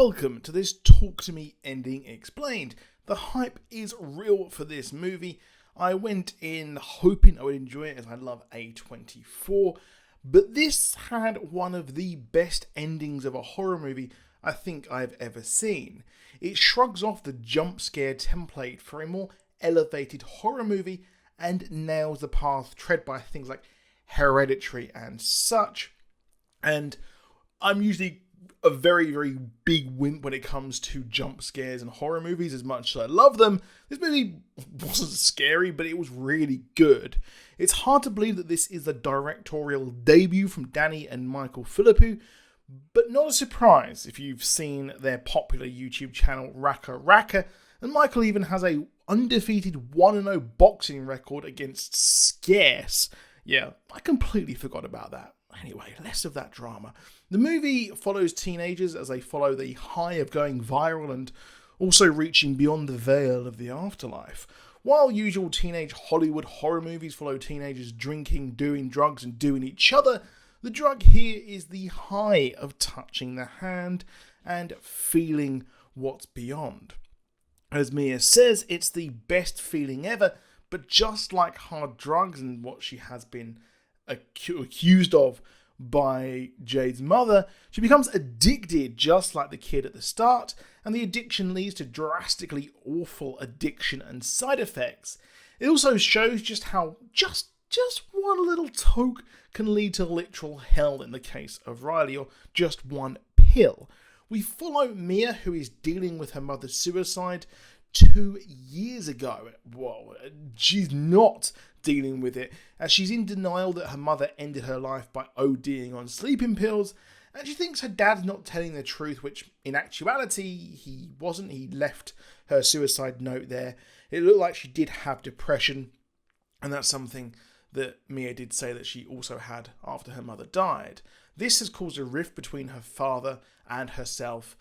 welcome to this Talk to Me Ending Explained. The hype is real for this movie. I went in hoping I would enjoy it as I love A24, but this had one of the best endings of a horror movie I think I've ever seen. It shrugs off the jump scare template for a more elevated horror movie and nails the path tread by things like Hereditary and such. And I'm usually a very, very big wimp when it comes to jump scares and horror movies. As much as I love them, this movie wasn't scary, but it was really good. It's hard to believe that this is the directorial debut from Danny and Michael Philippou, but not a surprise if you've seen their popular YouTube channel Raka Raka, and Michael even has a undefeated 1-0 boxing record against Scarce. Yeah, I completely forgot about that. Anyway, less of that drama. The movie follows teenagers as they follow the high of going viral and also reaching beyond the veil of the afterlife. While usual teenage Hollywood horror movies follow teenagers drinking, doing drugs and doing each other, the drug here is the high of touching the hand and feeling what's beyond. As Mia says, it's the best feeling ever, but just like hard drugs and what she has been accused of by Jade's mother, she becomes addicted just like the kid at the start, and the addiction leads to drastically awful addiction and side effects. It also shows just how just one little toke can lead to literal hell in the case of Riley, or just one pill. We follow Mia, who is dealing with her mother's suicide 2 years ago. Whoa, she's not dealing with it, as she's in denial that her mother ended her life by ODing on sleeping pills, and she thinks her dad's not telling the truth, which in actuality he wasn't. He left her suicide note there. It looked like she did have depression, and that's something that Mia did say that she also had after her mother died. This has caused a rift between her father and herself,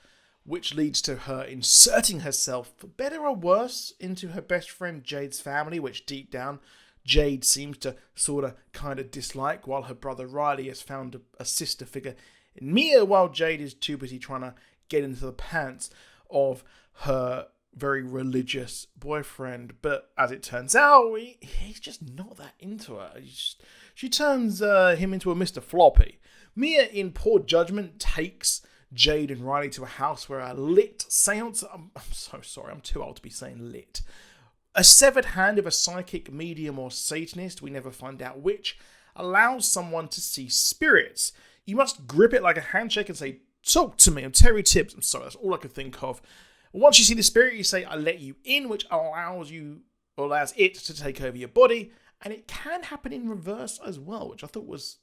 which leads to her inserting herself, for better or worse, into her best friend Jade's family, which deep down Jade seems to kind of dislike, while her brother Riley has found a sister figure in Mia, while Jade is too busy trying to get into the pants of her very religious boyfriend. But as it turns out, he's just not that into her. She turns him into a Mr. Floppy. Mia, in poor judgment, takes Jade and Riley to a house where a lit seance... I'm so sorry, I'm too old to be saying lit. A severed hand of a psychic, medium or Satanist, we never find out which, allows someone to see spirits. You must grip it like a handshake and say, "Talk to me, I'm Terry Tibbs." I'm sorry, that's all I could think of. Once you see the spirit, you say, "I let you in," which allows it to take over your body, and it can happen in reverse as well, which I thought was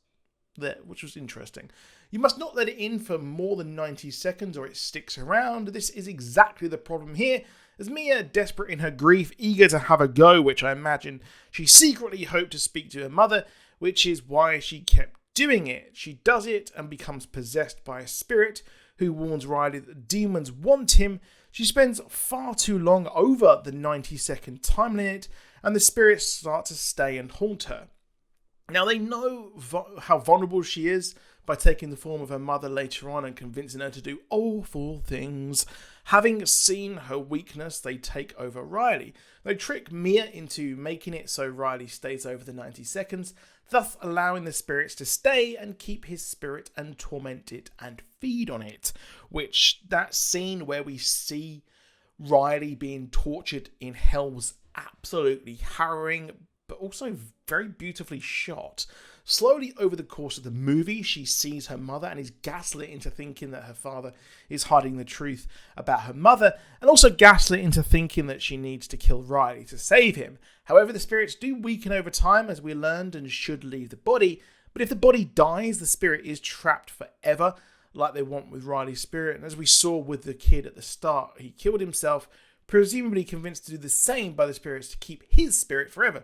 interesting. You must not let it in for more than 90 seconds or it sticks around. This is exactly the problem here, as Mia, desperate in her grief, eager to have a go, which I imagine she secretly hoped to speak to her mother, which is why she kept doing it. She does it and becomes possessed by a spirit who warns Riley that the demons want him. She spends far too long over the 90-second time limit, and the spirits start to stay and haunt her. Now, they know how vulnerable she is by taking the form of her mother later on and convincing her to do awful things. Having seen her weakness, they take over Riley. They trick Mia into making it so Riley stays over the 90 seconds, thus allowing the spirits to stay and keep his spirit and torment it and feed on it. Which, that scene where we see Riley being tortured in hell was absolutely harrowing, but also very beautifully shot. Slowly over the course of the movie, she sees her mother and is gaslit into thinking that her father is hiding the truth about her mother, and also gaslit into thinking that she needs to kill Riley to save him. However, the spirits do weaken over time, as we learned, and should leave the body. But if the body dies, the spirit is trapped forever, like they want with Riley's spirit. And as we saw with the kid at the start, he killed himself, presumably convinced to do the same by the spirits to keep his spirit forever.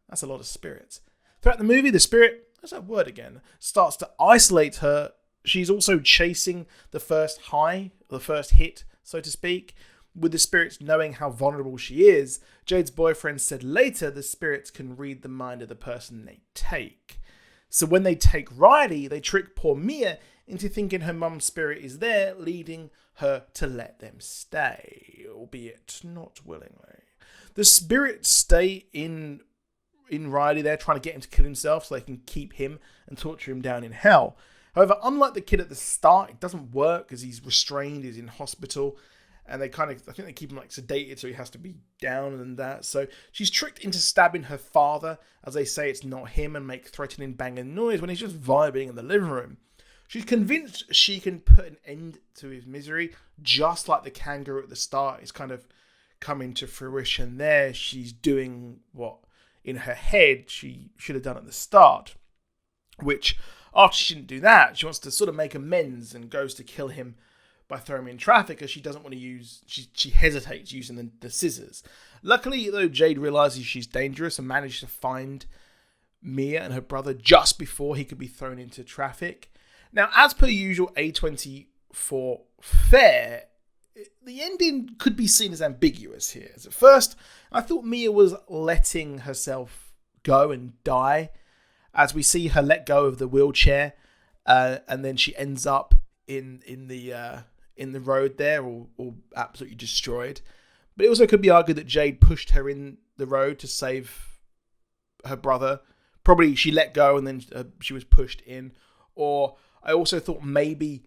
That's a lot of spirits. Throughout the movie, the spirit, there's that word again, starts to isolate her. She's also chasing the first high, the first hit, so to speak, with the spirits knowing how vulnerable she is. Jade's boyfriend said later the spirits can read the mind of the person they take. So when they take Riley, they trick poor Mia into thinking her mum's spirit is there, leading her to let them stay, albeit not willingly. The spirits stay in Riley there, trying to get him to kill himself so they can keep him and torture him down in hell. However, unlike the kid at the start, it doesn't work because he's restrained, he's in hospital, and I think they keep him sedated so he has to be down and that. So she's tricked into stabbing her father, as they say it's not him, and make threatening banging noise when he's just vibing in the living room. She's convinced she can put an end to his misery, just like the kangaroo at the start is kind of coming to fruition there. She's doing what in her head she should have done at the start, which after she didn't do that, she wants to sort of make amends and goes to kill him by throwing him in traffic, as she doesn't want to use, she hesitates using the scissors. Luckily, though, Jade realizes she's dangerous and manages to find Mia and her brother just before he could be thrown into traffic. Now, as per usual A24 fare, the ending could be seen as ambiguous here. As at first, I thought Mia was letting herself go and die, as we see her let go of the wheelchair, and then she ends up in the road there, or absolutely destroyed. But it also could be argued that Jade pushed her in the road to save her brother. Probably she let go and then she was pushed in. Or I also thought maybe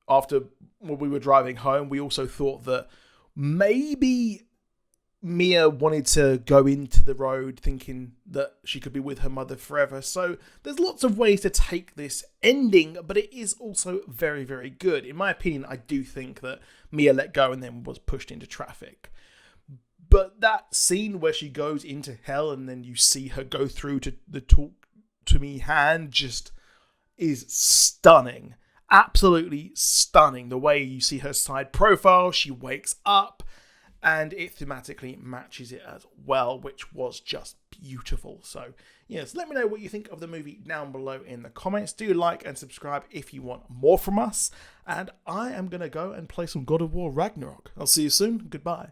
after when we were driving home, we also thought that maybe Mia wanted to go into the road thinking that she could be with her mother forever. So there's lots of ways to take this ending, but it is also very, very good. In my opinion, I do think that Mia let go and then was pushed into traffic. But that scene where she goes into hell and then you see her go through to the talk to me hand just is stunning. Absolutely stunning. The way you see her side profile, she wakes up, and it thematically matches it as well, which was just beautiful. So, yes, let me know what you think of the movie down below in the comments. Do like and subscribe if you want more from us. And I am going to go and play some God of War Ragnarok. I'll see you soon. Goodbye.